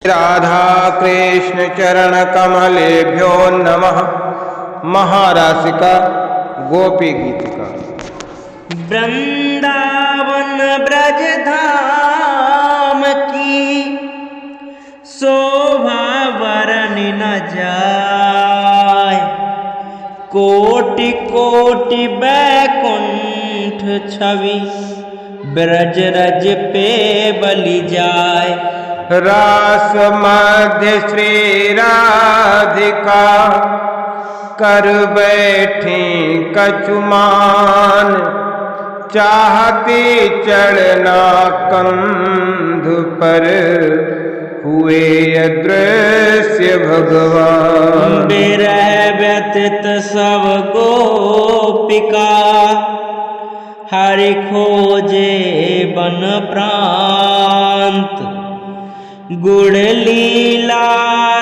राधा कृष्ण चरण कमलेभ्यो नमः। महारासिका गोपी गीत का। वृंदावन ब्रज धाम की शोभा वर्णन न जाय, कोटि कोटि बैकुंठ छवि ब्रज रज पे बलि जाय। रास मध्य श्री राधिका कर बैठी कछुमान, चाहती चढ़ना कंध पर हुए अदृश्य भगवान। विरह व्यतीत सब गोपिका हरि खोजे बन प्रांत, गुड़ लीला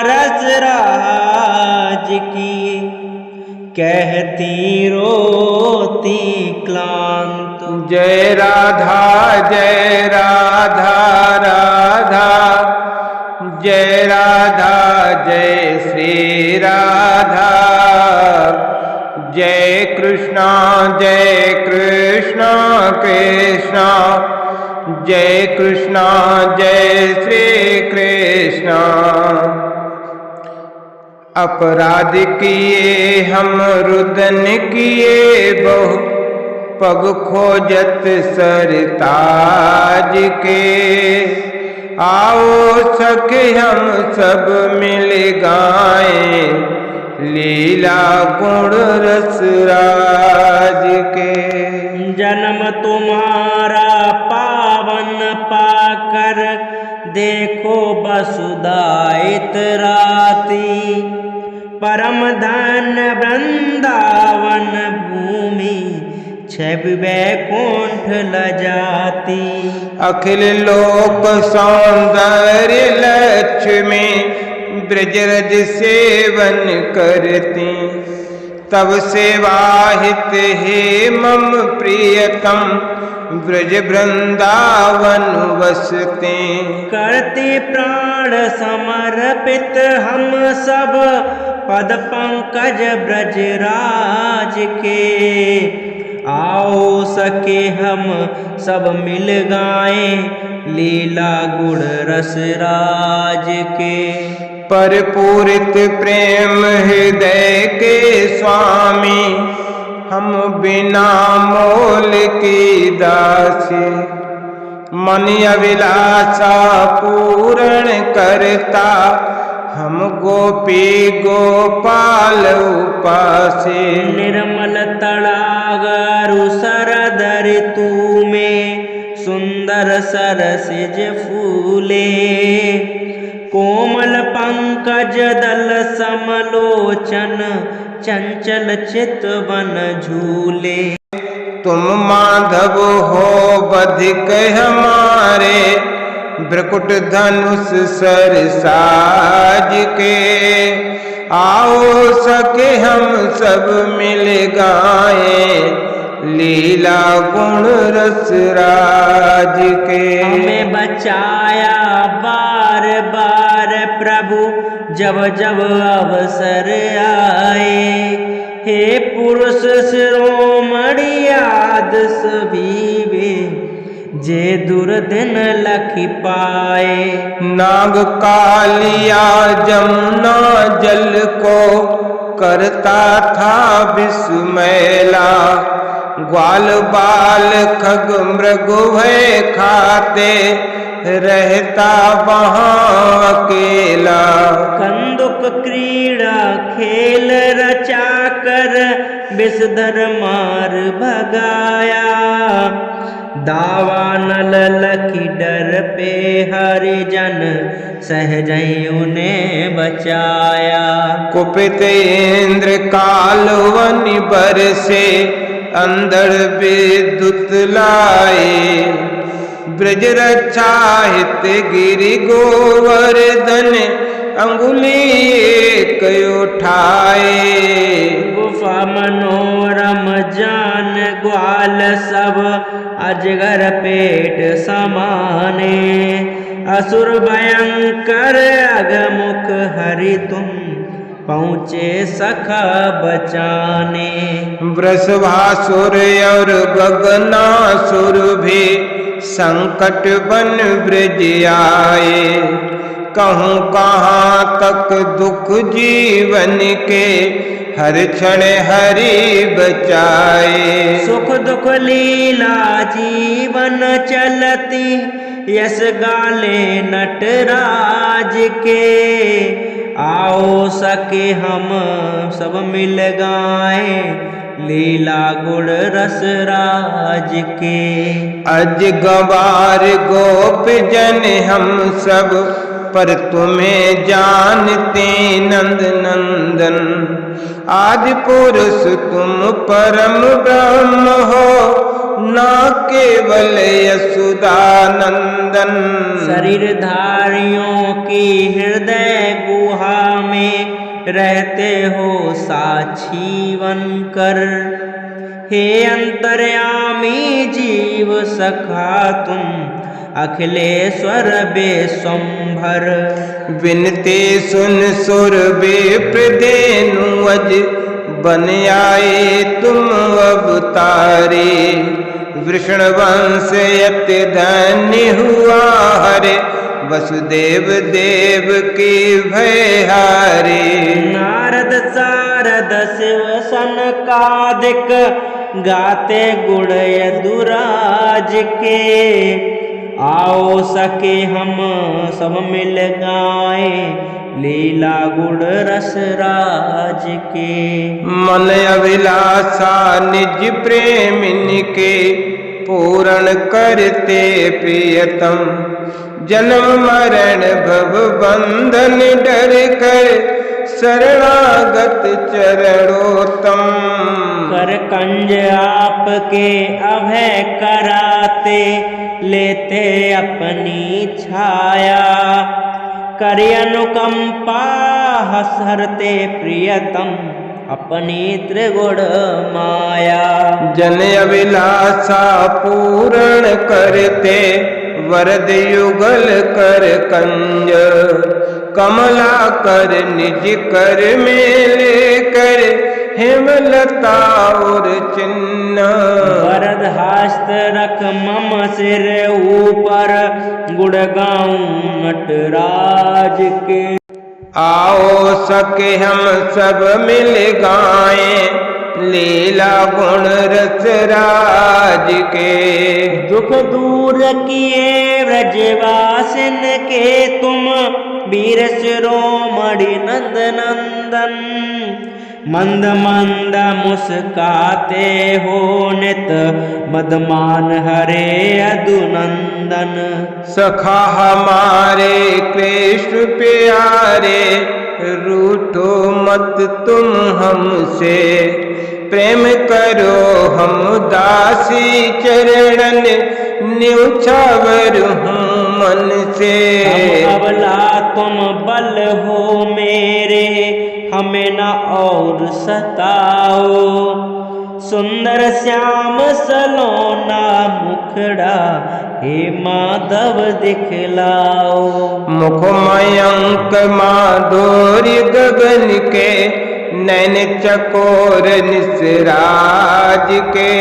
रस राज की कहती रोती क्लांत। जय राधा राधा, जय राधा जय श्री राधा, जय कृष्णा कृष्णा जय कृष्णा जय श्री कृष्णा। अपराध किए हम रुदन किए बहु, पग खोजत सरताज के। आओ सके हम सब मिल गाएं लीला गुण रस राज के। जन्म तुम्हारा पावन पाकर देखो वसुधाइत राती, परम धन वृंदावन भूमि छवि बैकुंठ लजाती। अखिल लोक सौंदर्य लक्ष्मी ब्रजरज सेवन करती, तब सेवाहित हे मम प्रियतम ब्रज वृंदावन वसते। करते प्राण समर्पित हम सब पद पंकज ब्रजराज के। आओ सके हम सब मिल गाएं लीला गुण रस राज के। परिपूरित प्रेम हृदय के स्वामी हम बिना मोल की दासी। मन अभिलाषा पूर्ण करता हम गोपी गोपाल उपासे। निर्मल तड़ागर सरदर ऋतु में सुंदर सरसिज फूले, कोमल पंकज दल समलोचन चंचल चितवन झूले। तुम माधव हो बधिक हमारे, भ्रकुट धनुष सर साज के। आओ सके हम सब मिल गाएं लीला गुण रस राज के। हमें बचाया बार बार प्रभु जब जब अवसर आए, हे पुरुष शिरोमणि याद सभी वे जे दुर्दिन लखि पाए। नाग कालिया जमुना जल को करता था विस्मैला, ग्वाल बाल खग मृग भय खाते रहता वहाँ अकेला। कंदुक क्रीड़ा खेल रचा कर विषधर मार भगाया, दावानल लखी डर पे हरिजन सहजई उन्हें बचाया। कुपित इंद्र कालवन बरसे अंदर विद्युत लाए, ब्रज रक्षा हित गिरि गोवर्धन अंगुली एक उठाए। गुफा मनोरम जान ग्वाल सब अजगर पेट समाने, असुर भयंकर अगमुख हरि तुम पहुँचे सखा बचाने। वृषभासुर और गगनासुर भी संकट बन ब्रज आए। कहूँ कहाँ तक दुख जीवन के हर क्षण हरि बचाए। सुख दुख लीला जीवन चलती यस गाले नटराज के। आओ सके हम सब मिल गाए लीला गुण रस राज के। अज गवार गोप जन हम सब पर तुम्हें जानते नंद नंदन। आज पुरुष तुम परम ब्रह्म हो ना केवल यशोदानंदन। शरीर धारियों की हृदय गुहा में रहते हो साक्षी बनकर। हे अंतर्यामी जीव सखा तुम अखिलेश्वर बेस्वंभर। विनते सुन सुर बेप्रदेनु अज बन आए तुम अवतारे। वृषण वंश अति धन्य हुआ हरे वसुदेव देव की भयहारे। नारद सारद शिव सनकादिक गाते गुण यदुराज के। आओ सके हम सब मिल गाए लीला गुण रस राज के। मन अभिलाषा निज प्रेमिन के पूर्ण करते प्रियतम। जन्म मरण भव बंधन डर कर शरणागत चरणोत्तम। कर कंज आपके अभय कराते लेते अपनी छाया। करि अनुकंपा हसरते प्रियतम अपनी त्रिगुण माया। जन अभिलाषा पूर्ण करते वरद युगल कर कंज। कमला कर निज कर में लेकर हेमलता और चिन्ह। वरद हस्त रख मम सिर ऊपर गुण गाऊं नटराज के। आओ सके हम सब मिल गाएं लीला गुण रस राज के। दुख दूर किए व्रजवासिन के तुम वीर शिरोमणि नंद नंदन। मंद मंद मुस्काते हो नित मदमान हरे यदुनंदन। सखा हमारे कृष्ण प्यारे रूठो मत तुम हमसे। प्रेम करो हम दासी चरणन न्यूछावर हूँ मन से। अबला तुम बल हो मेरे हमें न और सताओ। सुंदर श्याम सलोना मुखड़ा हे माधव दिखलाओ। मुख मयंक माधुर्य गगन के नैन चकोर निसराज के।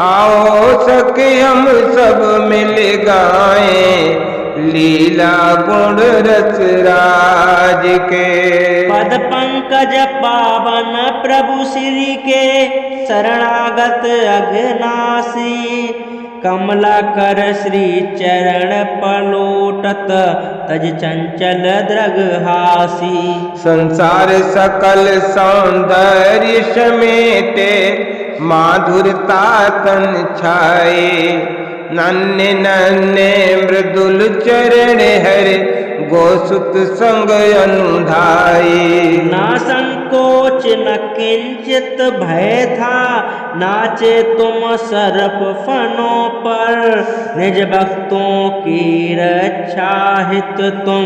आओ सके हम सब मिल गाएं लीला गुण रस राज के। पद पंकज पावन प्रभु श्री के शरणागत अघनासी। कमला कर श्री चरण पलोटत तज चंचल द्रगहासी। संसार सकल सौंदर्य समेटे माधुरता तन छाए। नन्हे नन्हे मृदुल चरण हरे गोसुत संग अनुधाई। ना संकोच न किंचित भय था नाचे तुम सरप फनों पर। निज भक्तों की रक्षा हित तुम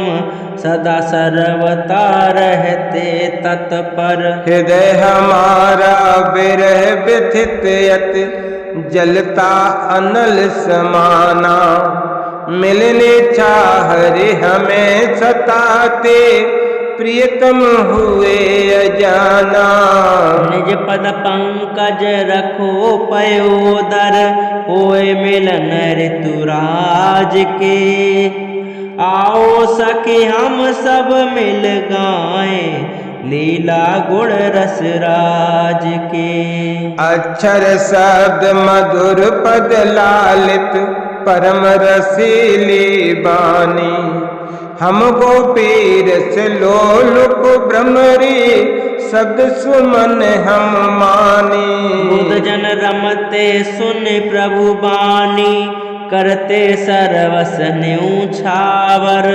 सदा सर्वता रहते तत्पर। हृदय हमारा विरह व्यथित यत जलता अनल समाना। मिलने चाह रे हमें सताते, प्रियतम हुए अजाना। निज पद पंकज रखो पयोदर, होए मिलन ऋतुराज के। आओ सखी हम सब मिल गाएं, लीला गुण रस राज के। अक्षर शब्द मधुर पद लालित, परम रसीली बानी। हम गोपी रस लोलुप भ्रमरी, शब्द सुमन हम मानी। बुध जन रमते सुन प्रभु बानी, करते सरवस न्यूछावर।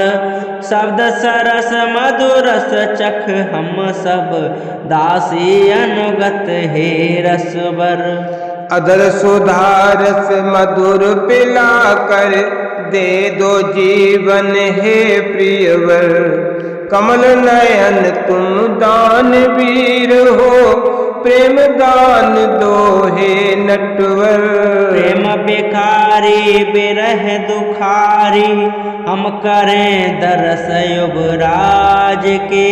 शब्द सरस मधुरस चख हम सब, दासी अनुगत हे रसवर। अदर सुधारस मधुर पिला कर, दे दो जीवन हे प्रियवर। कमल नयन तुम दान वीर हो, प्रेम दान दो हे नटवर। प्रेम भिखारी बिरह दुखारी, हम करें दरस युवराज के।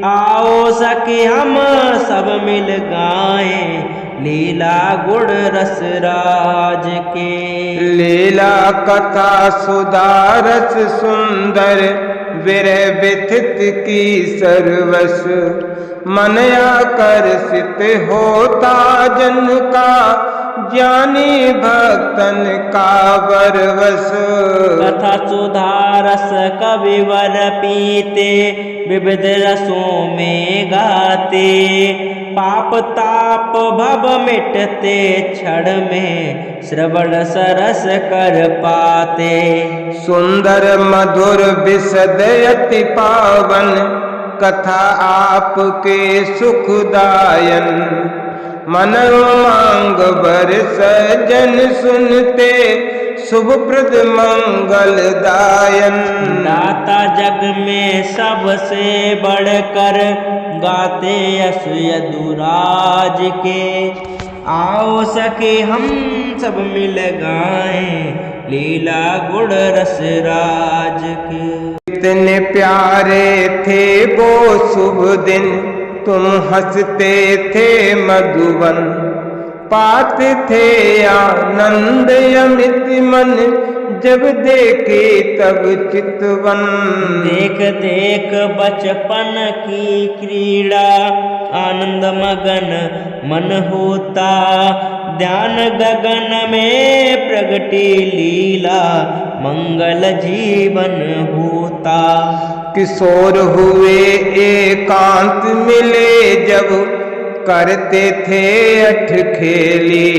आओ सखी हम सब मिल गाएं, लीला गुण रस राज के। लीला कथा सुधारस सुंदर, विरह व्यथित की सर्वस। मन आकर्षित होता जन का, ज्ञानी भक्तन का बरवस। कथा सुधारस कविवर पीते, विविध रसों में गाते। पाप ताप भव मिटते क्षण में, श्रवण सरस कर पाते। सुंदर मधुर विशद अति पावन, कथा आपके सुखदायन। मन मांग बर सजन सुनते, शुभ प्रद मंगल दायन। दाता जग में सबसे बढ़कर, गाते यश यदुराज के। आओ सके हम सब मिल गाएं, लीला गुण रस राज के। कितने प्यारे थे वो शुभ दिन, तुम हंसते थे मधुबन। पाते थे आनंद अमित मन, जब देखे तब चितवन। देख देख बचपन की क्रीड़ा, आनंद मगन मन होता। ध्यान गगन में प्रगटी लीला, मंगल जीवन होता। किशोर हुए एकांत मिले जब, करते थे अठ खेली।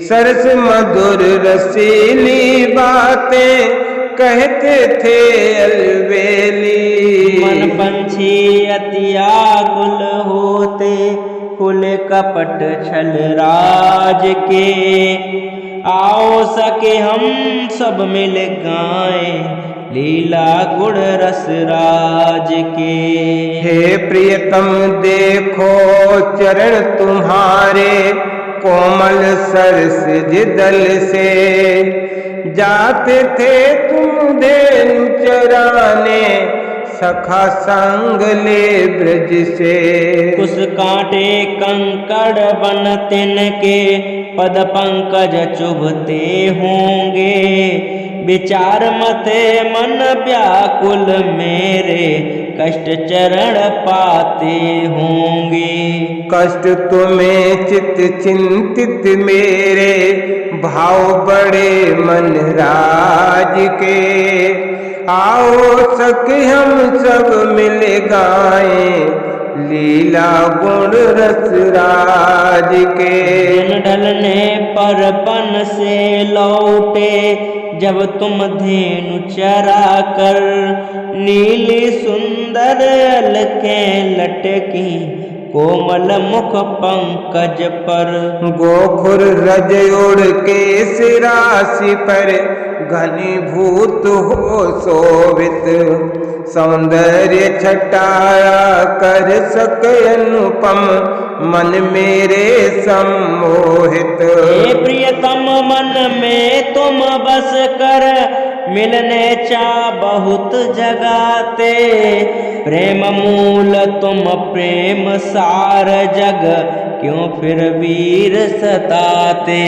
सरस मधुर रसीली बातें, कहते थे अलबेली। मन पंछी अति आकुल होते, कुल कपट छल राज के। आओ सके हम सब मिल गाएं, लीला गुण रस राज के। हे प्रियतम देखो चरण तुम्हारे, कोमल सरस दल से। जाते थे तुम धेनु चराने, सखा संग ले ब्रज से। कुछ कांटे कंकड़ बन तिनके, पद पंकज चुभते होंगे। विचार मते मन व्याकुल मेरे, कष्ट चरण पाते होंगे। कष्ट तुम्हें चित चिंतित मेरे, भाव बड़े मन राज के। आओ सके हम सब मिल गाएं, लीला गुण रस राज के। दिन ढलने पर बन से लौटे, जब तुम धेनु चरा कर। नीली सुंदर अलकें लटकी, कोमल मुख पंकज पर। गोखुर रज उड़ के सिरासी पर, घनीभूत हो शोभित। सौंदर्य छटाया कर सके अनुपम, मन मेरे सम्मोहित। हे प्रियतम मन में तुम बस कर, मिलने चा बहुत जगाते। प्रेम मूल तुम प्रेम सार जग, क्यों फिर वीर सताते।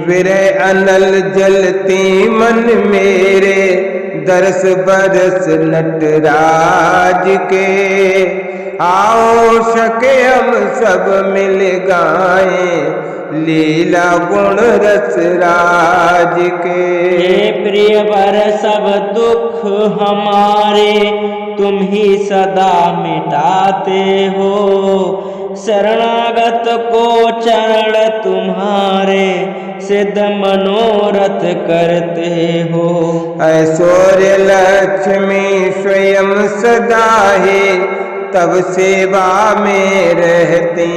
विरह अनल जलती मन मेरे, दरस बरस नटराज के। आओ सके हम सब मिल गाएं, लीला गुण रस राज के। हे प्रिय वर सब दुख हमारे, तुम ही सदा मिटाते हो। शरणागत को चरण तुम्हारे, सिद्ध मनोरथ करते हो। ऐश्वर्य लक्ष्मी स्वयं सदा है, तब सेवा में रहती।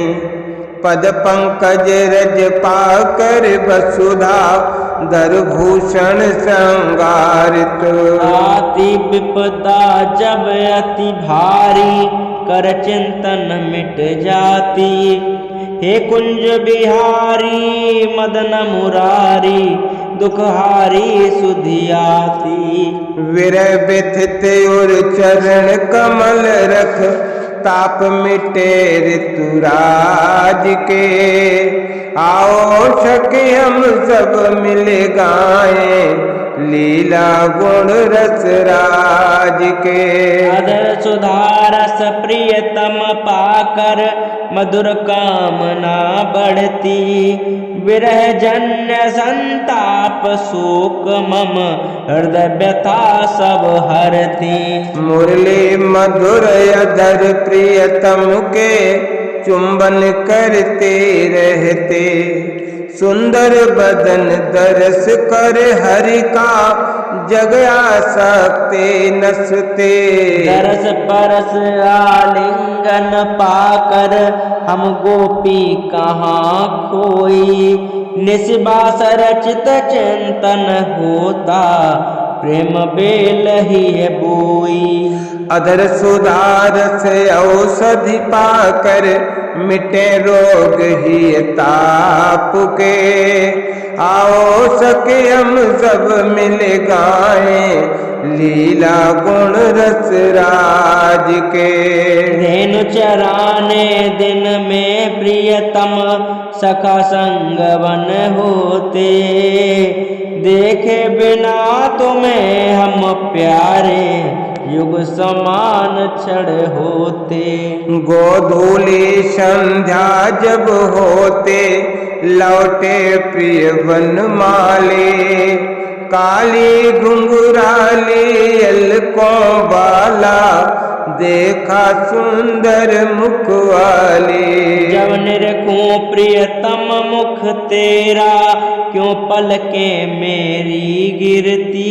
पद पंकज रज पाकर वसुधा, धर भूषण श्रृंगारित। आती विपदा जब अति भारी, कर चिंतन मिट जाती। हे कुंज बिहारी मदन मुरारी, दुखहारी सुधियाती। विरह व्यथित और चरण कमल रख, ताप मिटे ऋतुराज के। आओ सके हम सब मिल गाएं, लीला गुण रस राज के। अधर सुधारस प्रियतम पाकर, मधुर कामना बढ़ती। विरह जन्य संताप शोक मम, हृदय व्यथा सब हरती। मुरली मधुर अधर प्रियतम के, चुंबन करते रहते। सुंदर बदन दरस कर हरि का, जग आसक्ते नसते। दरस परस आलिंगन पाकर, हम गोपी कहाँ खोई। निस्बास रचित चिंतन होता, प्रेम बेल ही बोई। अधर सुधारस औषधि पाकर, मिटे रोग ही ताप के। आओ सके हम सब मिल गाएं, लीला गुण रस राज के। धेनु चराने दिन में प्रियतम, सखा संग वन होते। देखे बिना तुम्हें हम प्यारे, युग समान क्षण होते। गोधूली संध्या जब होते, लौटे प्रिय वन माले। काली घुंघराली अलकों वाला, देखा सुंदर मुख वाली। जब निरखूं प्रियतम मुख तेरा, क्यों पलके मेरी गिरती।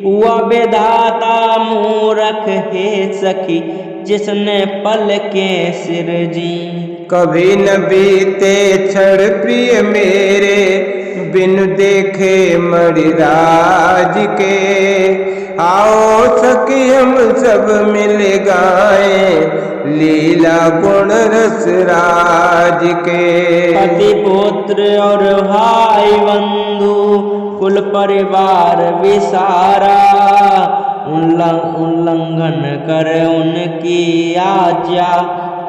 हुआ विधाता मूरख है सखी, जिसने पलके सिरजी। कभी न बीते क्षण प्रिय मेरे, बिन देखे मणिराज के। आओ सखी हम सब मिल गाएं, लीला गुण रस राज के। पति पुत्र और भाई बंधु, कुल परिवार विसारा। उल्लंघन कर उनकी आज्ञा,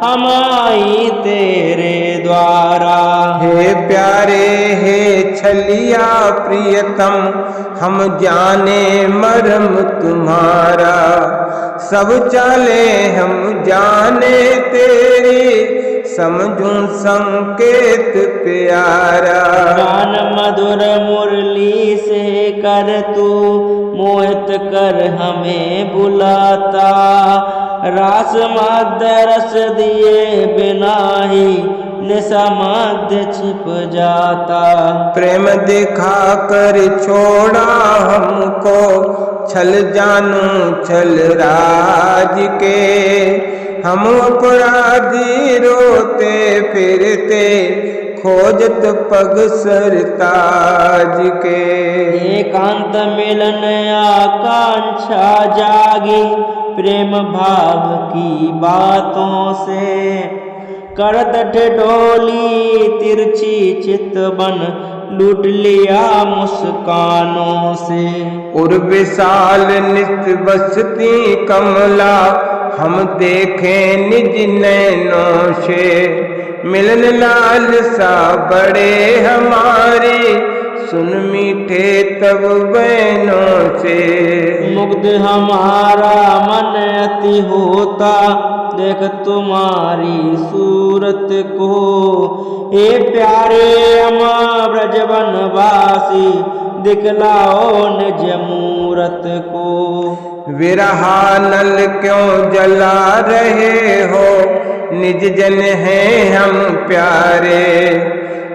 हम आई तेरे द्वारा। हे प्यारे हे छलिया प्रियतम, हम जाने मरम तुम्हारा। सब चाले हम जाने तेरी, समझूं संकेत प्यारा। गान मधुर मुरली से कर तू, मोहित कर हमें बुलाता। रास मध्य रस दिए बिना ही, निशा मध्य छिप जाता। प्रेम दिखा कर छोड़ा हमको, छल जानू छल राज के। हम अपराधी रोते फिरते, खोजत पग सरताज के। एकांत मिलन आकांक्षा जागी, प्रेम भाव की बातों से। करत ठिठोली तिरछी चित बन, लूट लिया मुस्कानों से। उर्विशाल नित बसती कमला हम देखें निज नैनों से, मिलन लाल सा बड़े हमारे सुन मीठे तब बैनों से। मुग्ध हमारा मन अति होता देख तुम्हारी सूरत को, ए प्यारे अमा ब्रजवनवासी दिखलाओ निज मूरत को। विरहानल क्यों जला रहे हो, निज जन हैं हम प्यारे,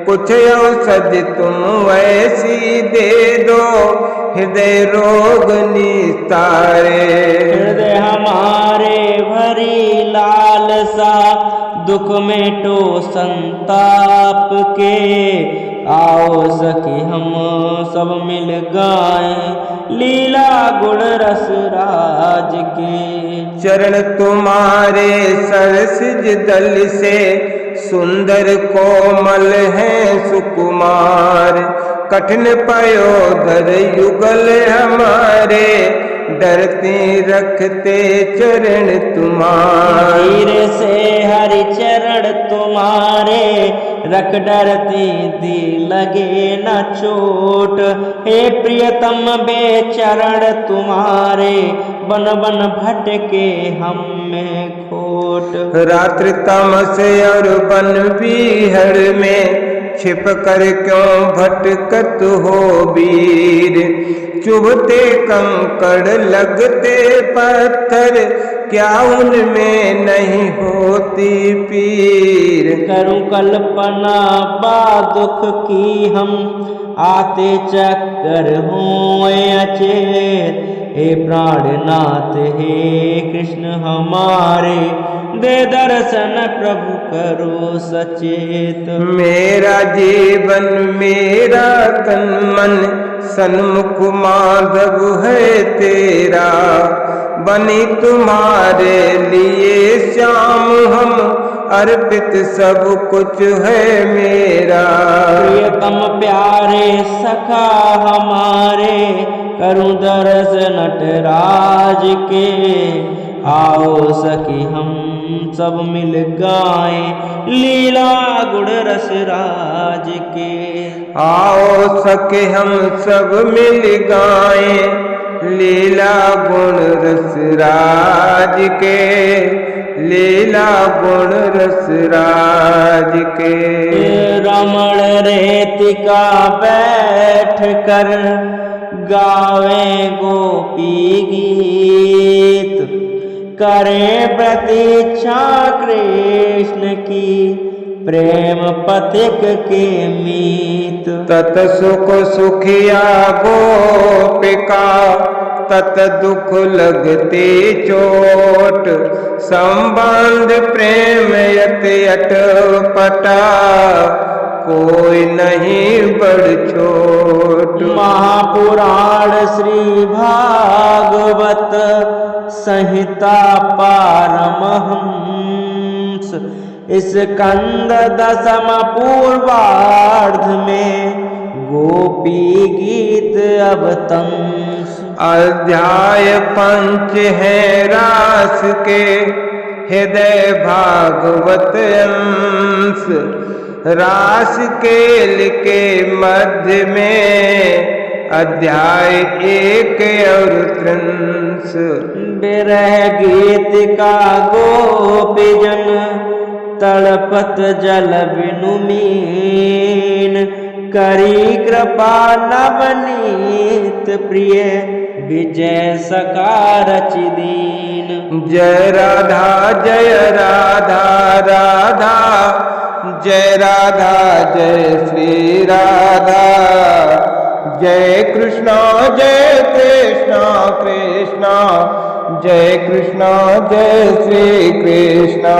कुछ औषध तुम ऐसी दे दो हृदय रोग निस्तारे। हृदय हमारे भरी लालसा दुख मिटो संताप के, आओ सखी हम सब मिल गाएं लीला गुण रस राज के। चरण तुम्हारे सरसिज दल से सुंदर कोमल हैं सुकुमार, कठिन पयोधर युगल हमारे डरते रखते चरण तुम्हारे। धीरे से हरि चरण तुम्हारे रख डरते दी लगे न चोट, हे प्रियतम बेचरण तुम्हारे बन बन भटके हम में खोट। रात्रि तमस और बन बीहड़ में छिप कर क्यों भटकत हो वीर, चुभते कंकड़ लगते पत्थर क्या उनमें नहीं होती पीर। करूं कल्पना बा दुख की हम आते चक्कर हों अचेत, हे प्राणनाथ हे कृष्ण हमारे दे दर्शन प्रभु करो सचेत। मेरा जीवन मेरा तन मन सन्मुख माधव है तेरा, बनी तुम्हारे लिए श्याम हम अर्पित सब कुछ है मेरा। प्रियतम प्यारे सखा हमारे करूं दरस नटराज के, आओ सखी हम सब मिल गाएं लीला गुण रस राज के। आओ सके हम सब मिल गाएं लीला गुण रस राज के, लीला गुण रस राज के। रमण रेतिका बैठ कर गावे गोपी गीत, करें प्रतीक्षा कृष्ण की प्रेम पथिक के मीत। तत सुख सुखिया गोपिका तत दुख लगती चोट, संबंध प्रेम यत अटपटा कोई नहीं बड़ छोट। महापुराण श्री भागवत संहिता पारमहंस, इस कंद दशम पूर्वार्ध में गोपी गीत अवतंस। अध्याय पंच है रास के हृदय भागवत अंश, रास केल के मध्य में अध्याय 1 और त्रिंश। बिरह गीत का गोपीजन तड़पत जल बिनु मीन, करी कृपा नवनीत प्रिय विजय सकारच दीन। जय राधा राधा जय राधा जय श्री राधा, जय कृष्णा कृष्णा जय कृष्णा जय श्री कृष्णा।